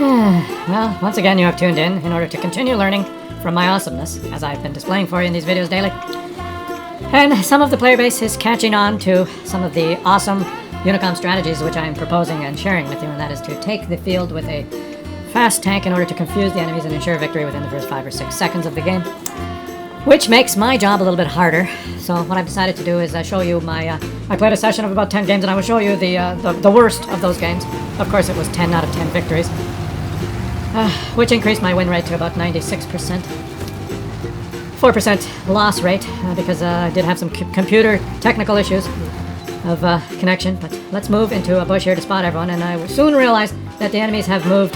Well, once again you have tuned in order to continue learning from my awesomeness, as I've been displaying for you in these videos daily. And some of the player base is catching on to some of the awesome Unicom strategies which I am proposing and sharing with you, and that is to take the field with a fast tank in order to confuse the enemies and ensure victory within the first 5 or 6 seconds of the game, which makes my job a little bit harder. So what I've decided to do is show you my... I played a session of about 10 games, and I will show you the worst of those games. Of course, it was 10 out of 10 victories, which increased my win rate to about 96%. 4% loss rate, because I did have some computer technical issues of connection. But let's move into a bush here to spot everyone, and I soon realized that the enemies have moved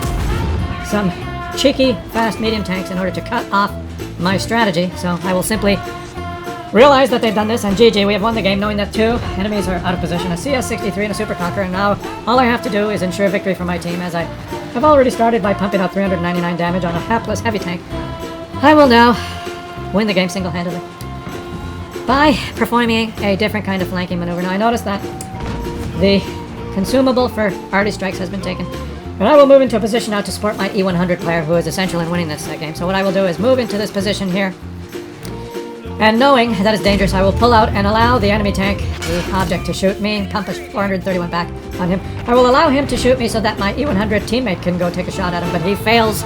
some cheeky, fast medium tanks in order to cut off my strategy. So I will simply realize that they've done this, and GG, we have won the game, knowing that 2 enemies are out of position, a CS-63 and a Super Conqueror, and now all I have to do is ensure victory for my team, as I have already started by pumping out 399 damage on a hapless heavy tank. I will now win the game single-handedly by performing a different kind of flanking maneuver. Now I noticed that the consumable for arty strikes has been taken, and I will move into a position now to support my E100 player, who is essential in winning this game. So what I will do is move into this position here, and knowing that it's dangerous, I will pull out and allow the enemy tank, the object, to shoot me. Compass 431 back on him. I will allow him to shoot me so that my E100 teammate can go take a shot at him, but he fails.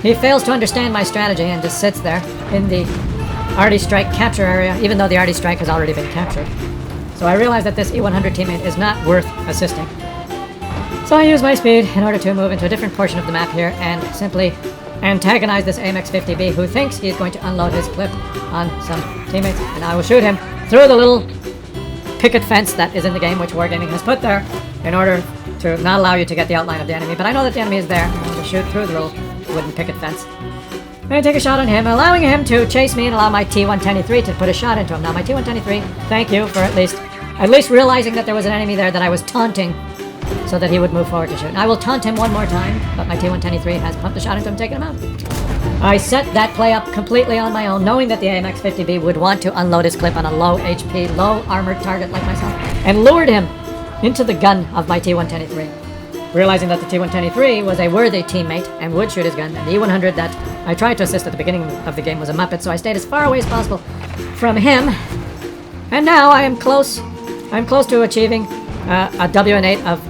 He fails to understand my strategy and just sits there in the arty strike capture area, even though the arty strike has already been captured. So I realize that this E100 teammate is not worth assisting. So I use my speed in order to move into a different portion of the map here and simply antagonize this AMX-50B, who thinks he's going to unload his clip on some teammates, and I will shoot him through the little picket fence that is in the game, which Wargaming has put there in order to not allow you to get the outline of the enemy. But I know that the enemy is there, and I'm going to shoot through the little wooden picket fence and I take a shot on him, allowing him to chase me and allow my T-123 to put a shot into him. Now my T-123, thank you for at least realizing that there was an enemy there that I was taunting, so that he would move forward to shoot. And I will taunt him one more time, but my T-123 has pumped a shot into him, taking him out. I set that play up completely on my own, knowing that the AMX-50B would want to unload his clip on a low HP, low armored target like myself, and lured him into the gun of my T-123. Realizing that the T-123 was a worthy teammate and would shoot his gun, and the E-100 that I tried to assist at the beginning of the game was a Muppet, so I stayed as far away as possible from him. And now I'm close to achieving a WN8 of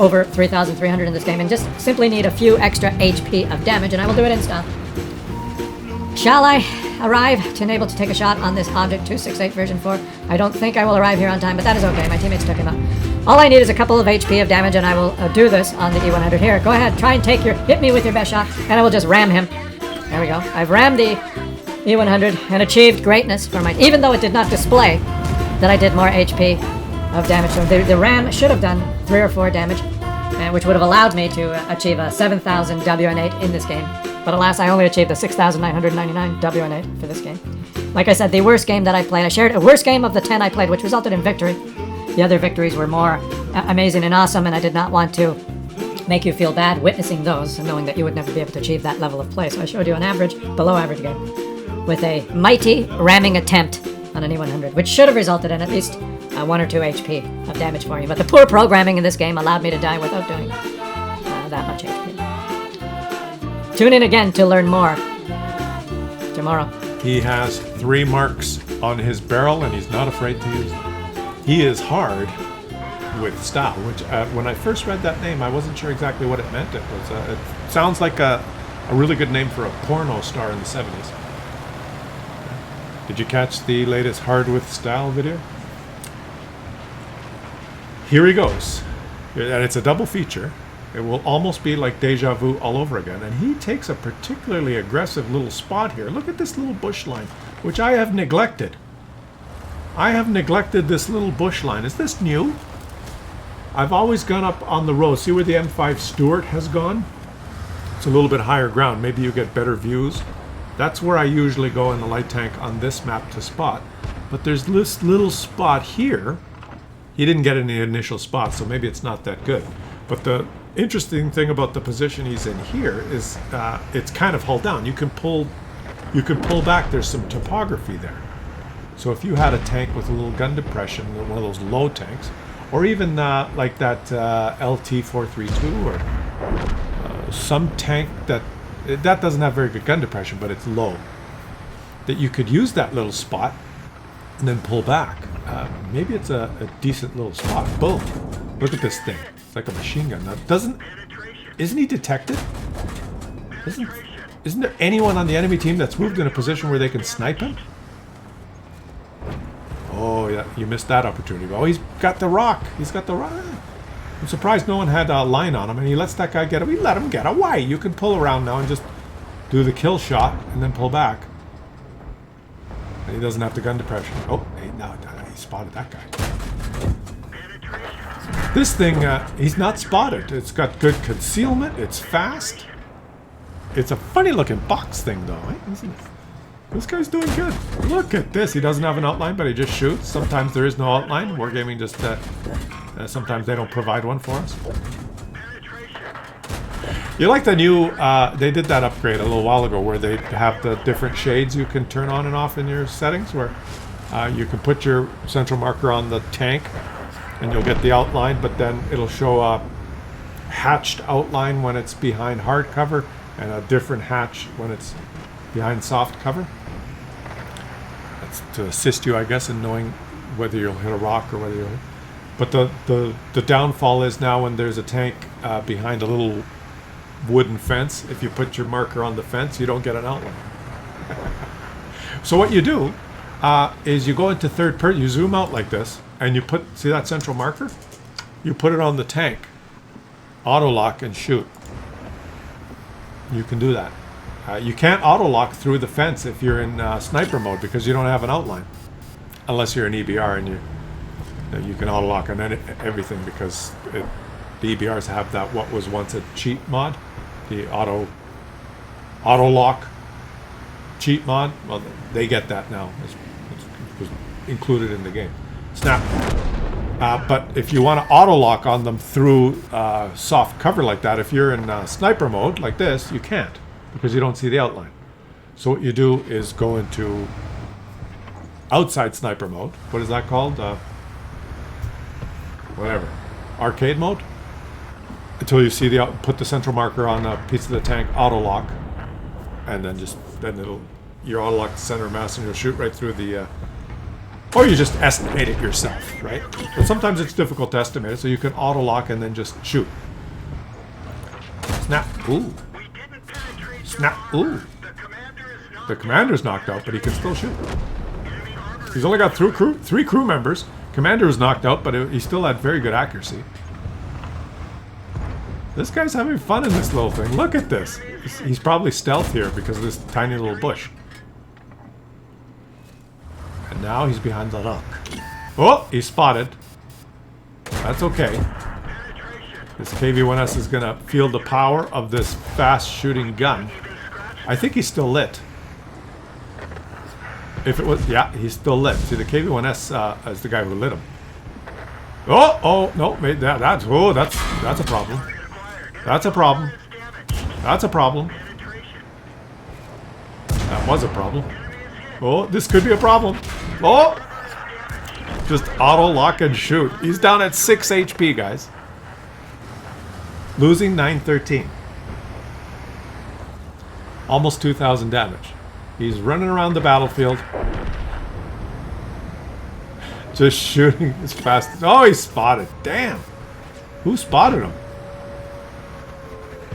over 3,300 in this game, and just simply need a few extra HP of damage, and I will do it in style. Shall I arrive to enable to take a shot on this object 268 version 4? I don't think I will arrive here on time, but that is okay. My teammates took him out. All I need is a couple of HP of damage, and I will do this on the E100 here. Go ahead, try and hit me with your best shot, and I will just ram him. There we go. I've rammed the E100 and achieved greatness for my... Even though it did not display that I did more HP of damage. So the ram should have done 3 or 4 damage, which would have allowed me to achieve a 7,000 WN8 in this game. But alas, I only achieved a 6,999 WN8 for this game. Like I said, the worst game that I played, I shared a worst game of the 10 I played, which resulted in victory. The other victories were more amazing and awesome, and I did not want to make you feel bad witnessing those and knowing that you would never be able to achieve that level of play. So I showed you an average, below average game with a mighty ramming attempt on an E100, which should have resulted in at least 1 or 2 HP of damage for you. But the poor programming in this game allowed me to die without doing that much HP. Tune in again to learn more tomorrow. He has 3 marks on his barrel, and he's not afraid to use them. He is hard with style, which when I first read that name, I wasn't sure exactly what it meant. It sounds like a really good name for a porno star in the 70s. Did you catch the latest Hard with Style video? Here he goes. And it's a double feature. It will almost be like Deja Vu all over again. And he takes a particularly aggressive little spot here. Look at this little bush line, which I have neglected. I have neglected this little bush line. Is this new? I've always gone up on the road. See where the M5 Stuart has gone? It's a little bit higher ground. Maybe you get better views. That's where I usually go in the light tank on this map to spot. But there's this little spot here. He didn't get any initial spots, so maybe it's not that good. But the interesting thing about the position he's in here is it's kind of hull down. You can pull back. There's some topography there. So if you had a tank with a little gun depression, one of those low tanks, or even like that LT-432 or some tank that doesn't have very good gun depression, but it's low, that you could use that little spot and then pull back. Maybe it's a decent little spot. Boom. Look at this thing. It's like a machine gun. Now, isn't he detected? Isn't there anyone on the enemy team that's moved in a position where they can snipe him? Oh, yeah, you missed that opportunity. Oh, he's got the rock. He's got the rock. I'm surprised no one had a line on him, and he lets that guy get away. Let him get away. You can pull around now and just do the kill shot and then pull back. And he doesn't have the gun depression. Oh, hey, no, he spotted that guy. This thing, he's not spotted. It's got good concealment. It's fast. It's a funny looking box thing though, isn't it? This guy's doing good. Look at this. He doesn't have an outline, but he just shoots. Sometimes there is no outline. Wargaming just, sometimes they don't provide one for us. You like the new, they did that upgrade a little while ago where they have the different shades you can turn on and off in your settings, where you can put your central marker on the tank and you'll get the outline, but then it'll show a hatched outline when it's behind hard cover and a different hatch when it's behind soft cover. That's to assist you, I guess, in knowing whether you'll hit a rock or whether you'll hit. But the downfall is now when there's a tank behind a little wooden fence, if you put your marker on the fence, you don't get an outline. So what you do is you go into third person, you zoom out like this, and you put, see that central marker? You put it on the tank, auto lock, and shoot. You can do that. You can't auto lock through the fence if you're in sniper mode because you don't have an outline, unless you're an EBR and you can auto lock on everything because the EBRs have that what was once a cheat mod, the auto lock cheat mod. Well, they get that now. It was included in the game. Snap. But if you want to auto lock on them through soft cover like that, if you're in sniper mode like this, you can't because you don't see the outline. So what you do is go into outside sniper mode. What is that called? Whatever. Arcade mode? Until you see put the central marker on a piece of the tank, auto lock, and then you're auto lock the center of mass and you'll shoot right through the or you just estimate it yourself, right? But sometimes it's difficult to estimate it, so you can auto lock and then just shoot. Snap. Ooh. Snap. Ooh. The commander's knocked out, but he can still shoot. He's only got three crew members. Commander was knocked out, but he still had very good accuracy. This guy's having fun in this little thing. Look at this. He's probably stealth here because of this tiny little bush. And now he's behind the rock. Oh, he's spotted. That's okay. This KV-1S is going to feel the power of this fast shooting gun. I think he's still lit. If it was, yeah, he's still lit. See, the KV-1S is the guy who lit him. Oh, no, that's a problem. That's a problem. That's a problem. That was a problem. Oh, this could be a problem. Oh! Just auto lock and shoot. He's down at 6 HP, guys. Losing 913. Almost 2,000 damage. He's running around the battlefield. Just shooting as fast. Oh, he's spotted. Damn. Who spotted him?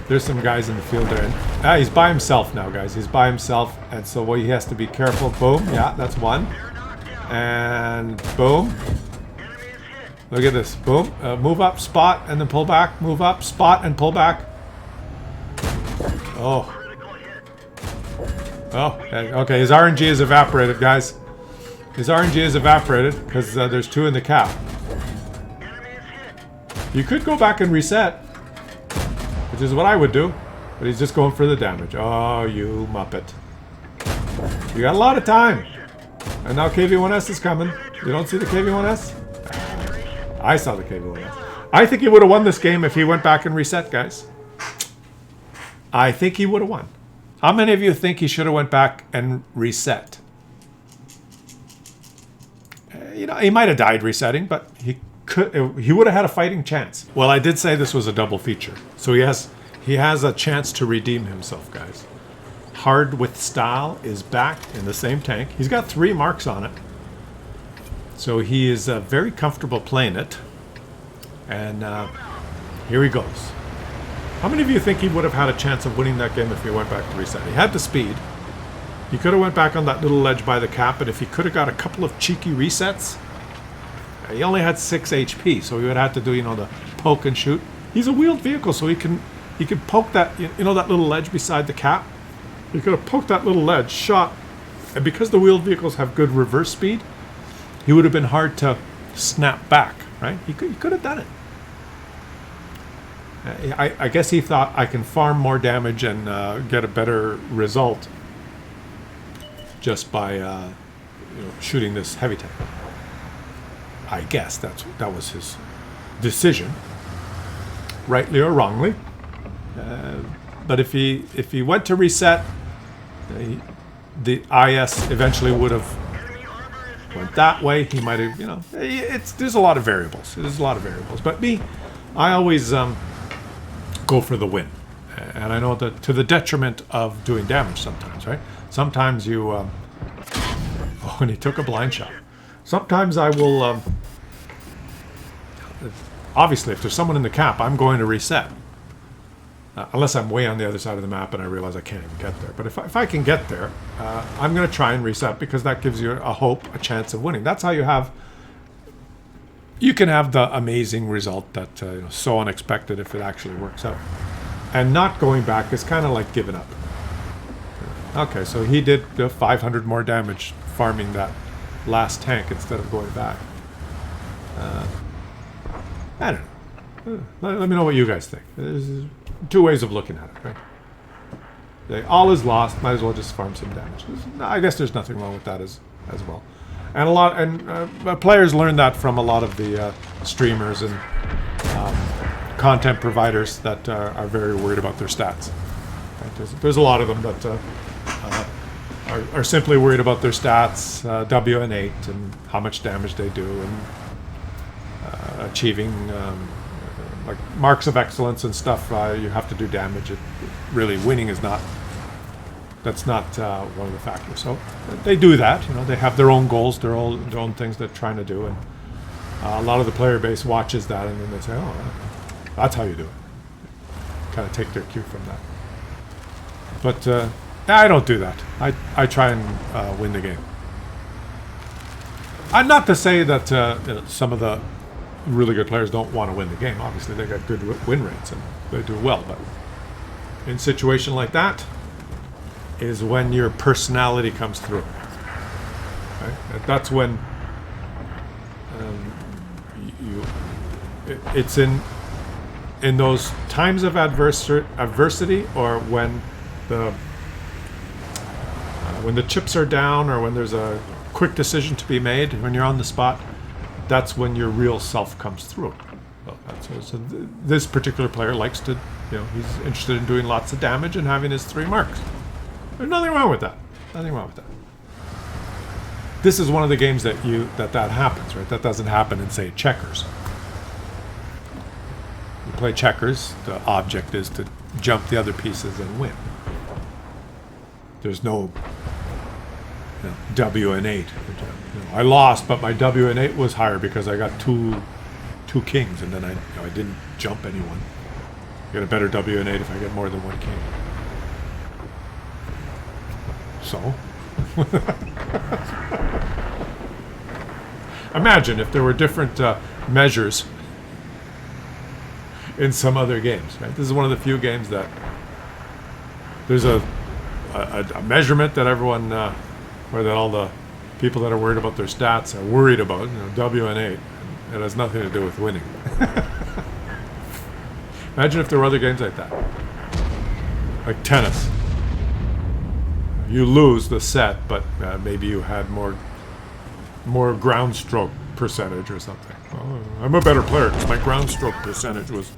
There's some guys in the field there. He's by himself now, guys. He's by himself, and so he has to be careful. Boom. Yeah, that's one. And boom. Look at this. Boom. Move up, spot, and then pull back. Move up, spot, and pull back. Oh. Oh, okay. His RNG is evaporated, guys. His RNG is evaporated because there's two in the cap. You could go back and reset, which is what I would do, but he's just going for the damage. Oh, you muppet. You got a lot of time. And now KV-1S is coming. You don't see the KV-1S? I saw the KV-1S. I think he would have won this game if he went back and reset, guys. I think he would have won. How many of you think he should have went back and reset? You know, he might have died resetting, but he would have had a fighting chance. Well, I did say this was a double feature. So he He has a chance to redeem himself, guys. Hard with Style is back in the same tank. He's got 3 marks on it. So he is very comfortable playing it. And here he goes. How many of you think he would have had a chance of winning that game if he went back to reset? He had the speed. He could have went back on that little ledge by the cap, but if he could have got a couple of cheeky resets, he only had 6 HP, so he would have had to do, the poke and shoot. He's a wheeled vehicle, so he can poke that, that little ledge beside the cap. He could have poked that little ledge, shot, and because the wheeled vehicles have good reverse speed, he would have been hard to snap back, right? He could have done it. I guess he thought I can farm more damage and get a better result just by shooting this heavy tank. I guess that was his decision, rightly or wrongly. But if he went to reset, the IS eventually would have went that way. He might have, there's a lot of variables. There's a lot of variables. But I always go for the win. And I know that to the detriment of doing damage sometimes, right? Sometimes you, and he took a blind shot. Sometimes I will, obviously if there's someone in the cap, I'm going to reset. Unless I'm way on the other side of the map and I realize I can't even get there. But if I can get there, I'm going to try and reset because that gives you a hope, a chance of winning. That's how you can have the amazing result that so unexpected if it actually works out. And not going back is kind of like giving up. Okay, so he did 500 more damage farming that last tank instead of going back. I don't know. Let me know what you guys think. There's 2 ways of looking at it, right? All is lost. Might as well just farm some damage. I guess there's nothing wrong with that as well. And players learn that from a lot of the streamers and content providers that are very worried about their stats. Right? There's a lot of them that are simply worried about their stats, WN8, and how much damage they do, and achieving like marks of excellence and stuff. You have to do damage. Really, winning is not. That's not one of the factors. So they do that. They have their own goals, their own things they're trying to do, and a lot of the player base watches that, and then they say, "Oh, that's how you do it." Kind of take their cue from that. But I don't do that. I try and win the game. Not to say that some of the really good players don't want to win the game. Obviously, they got good win rates and they do well. But in a situation like that, is when your personality comes through. Right? That's when it's in those times of adversity, or when the chips are down, or when there's a quick decision to be made, when you're on the spot. That's when your real self comes through. Well, so this particular player likes to, he's interested in doing lots of damage and having his 3 marks. There's nothing wrong with that. Nothing wrong with that. This is one of the games that happens, right? That doesn't happen in, say, checkers. You play checkers, the object is to jump the other pieces and win. There's no WN8. I lost, but my WN8 was higher because I got two kings, and then I didn't jump anyone. I get a better WN8 if I get more than 1 king. So, imagine if there were different measures in some other games. Right? This is one of the few games that there's a measurement that everyone, or that all the people that are worried about their stats are worried about. WN8. It has nothing to do with winning. Imagine if there were other games like that, like tennis. You lose the set, but maybe you had more ground stroke percentage or something. Oh, I'm a better player because my ground stroke percentage was...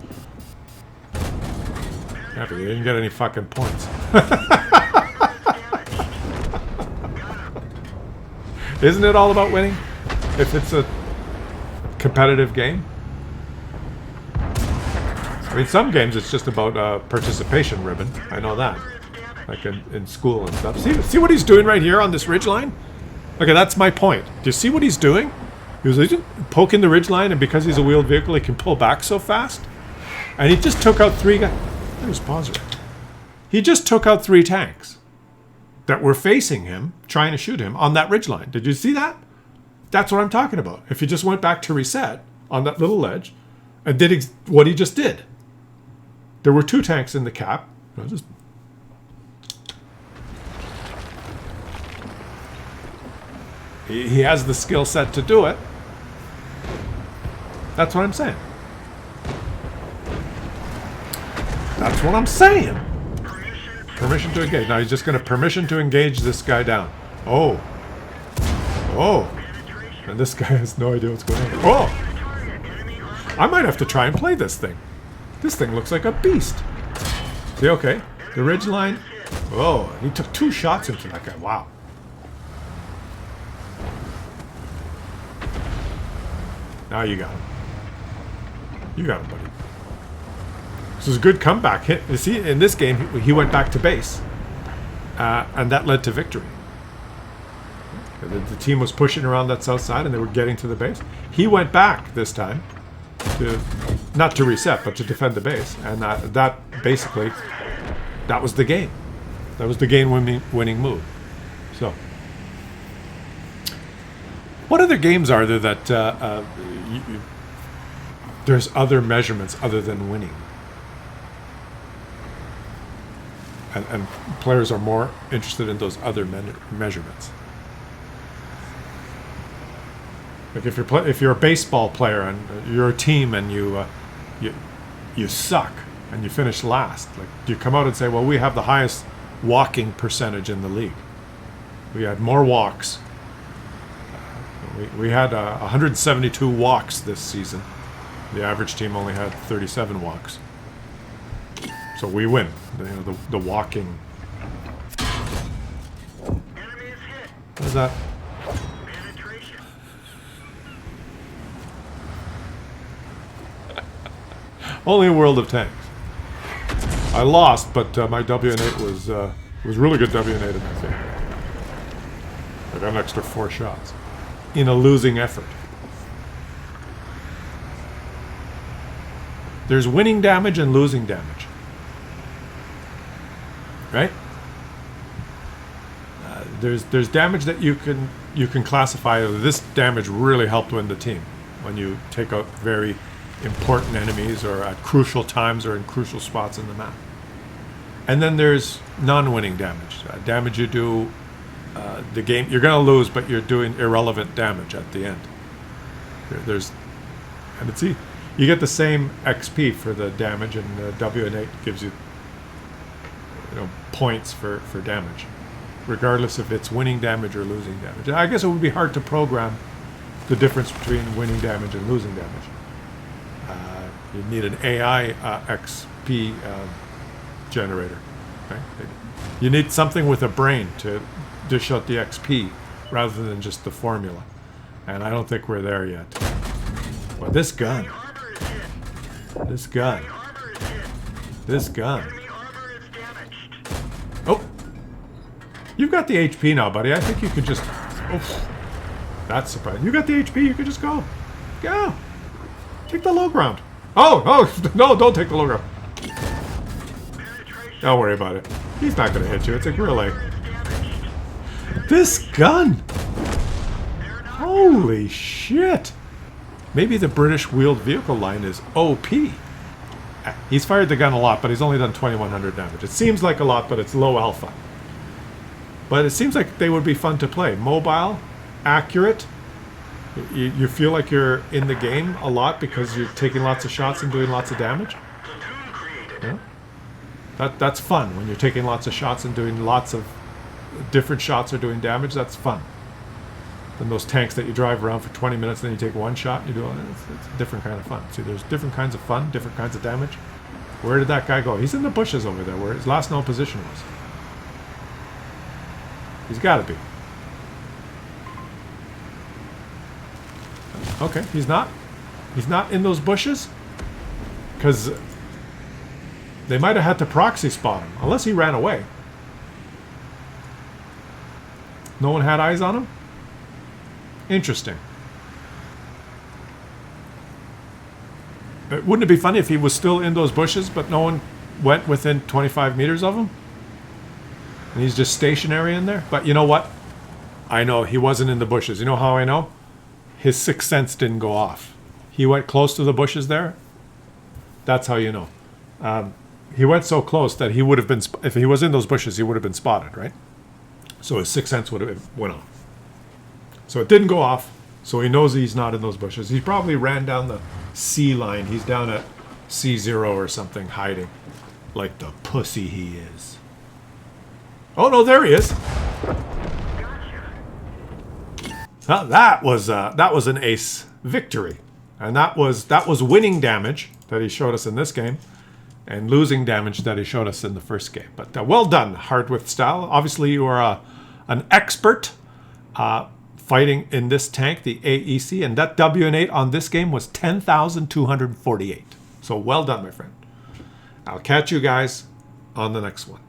Yeah, but you didn't get any fucking points. Isn't it all about winning? If it's a competitive game? I mean, some games it's just about participation ribbon. I know that. Like in school and stuff. See what he's doing right here on this ridgeline? Okay, that's my point. Do you see what he's doing? He's poking the ridgeline, and because he's a wheeled vehicle, he can pull back so fast. And he just took out 3 guys. There's Pauser. He just took out 3 tanks that were facing him, trying to shoot him on that ridgeline. Did you see that? That's what I'm talking about. If he just went back to reset on that little ledge and did what he just did. There were 2 tanks in the cap. He has the skill set to do it. That's what I'm saying. That's what I'm saying. Permission to engage. Now he's just going to permission to engage this guy down. Oh. Oh. And this guy has no idea what's going on. Oh. I might have to try and play this thing. This thing looks like a beast. See, okay. The ridgeline. Oh, he took 2 shots into that guy. Wow. Now you got him. You got him, buddy. This was a good comeback hit. You see, in this game, he went back to base. And that led to victory. The team was pushing around that south side and they were getting to the base. He went back this time. Not to reset, but to defend the base. And that basically, that was the game. That was the game-winning move. So, what other games are there that there's other measurements other than winning? And players are more interested in those other measurements. Like if you're a baseball player and you're a team and you suck and you finish last, like do you come out and say, well, we have the highest walking percentage in the league. We had more walks. We had 172 walks this season. The average team only had 37 walks. So we win. The walking. What is that? Only a World of Tanks. I lost, but my WN8 was really good WN8 in that game. I got an extra 4 shots in a losing effort. There's winning damage and losing damage, right? There's damage that you can classify as this damage really helped win the team when you take out very important enemies or at crucial times or in crucial spots in the map. And then there's non-winning damage, damage you do the game. You're going to lose, but you're doing irrelevant damage at the end. And it's you get the same XP for the damage, and WN8 gives you points for damage, regardless if it's winning damage or losing damage. I guess it would be hard to program the difference between winning damage and losing damage. You need an AI XP generator. Right? You need something with a brain to dish out the XP rather than just the formula. And I don't think we're there yet. But this gun. This gun. This gun. Oh! You've got the HP now, buddy. I think you could just... Oh, that's surprising. You got the HP, you could just go. Go! Take the low ground. Oh, no, don't take the low ground. Don't worry about it. He's not going to hit you. It's a Gorilla. This gun! Holy shit! Maybe the British wheeled vehicle line is OP. He's fired the gun a lot, but he's only done 2,100 damage. It seems like a lot, but it's low alpha. But it seems like they would be fun to play. Mobile, accurate. You feel like you're in the game a lot because you're taking lots of shots and doing lots of damage. Yeah? That's fun when you're taking lots of shots and doing lots of different shots or doing damage. That's fun. Then those tanks that you drive around for 20 minutes, then you take one shot and you do it. It's a different kind of fun. See, there's different kinds of fun, different kinds of damage. Where did that guy go? He's in the bushes over there where his last known position was. He's got to be. Okay, he's not. He's not in those bushes. Because They might have had to proxy spot him, unless he ran away. No one had eyes on him? Interesting. Wouldn't it be funny if he was still in those bushes, but no one went within 25 meters of him? And he's just stationary in there? But you know what? I know he wasn't in the bushes. You know how I know? His sixth sense didn't go off. He went close to the bushes there. That's how you know. He went so close that he would have been, if he was in those bushes, he would have been spotted, right? So his sixth sense would have went off. So it didn't go off, so he knows he's not in those bushes. He probably ran down the C line. He's down at C0 or something, hiding. Like the pussy he is. Oh no, there he is. That was an ace victory. And that was winning damage that he showed us in this game, and losing damage that he showed us in the first game. But well done, Hardwith Style. Obviously, you are an expert fighting in this tank, the AEC, and that WN8 on this game was 10,248. So well done, my friend. I'll catch you guys on the next one.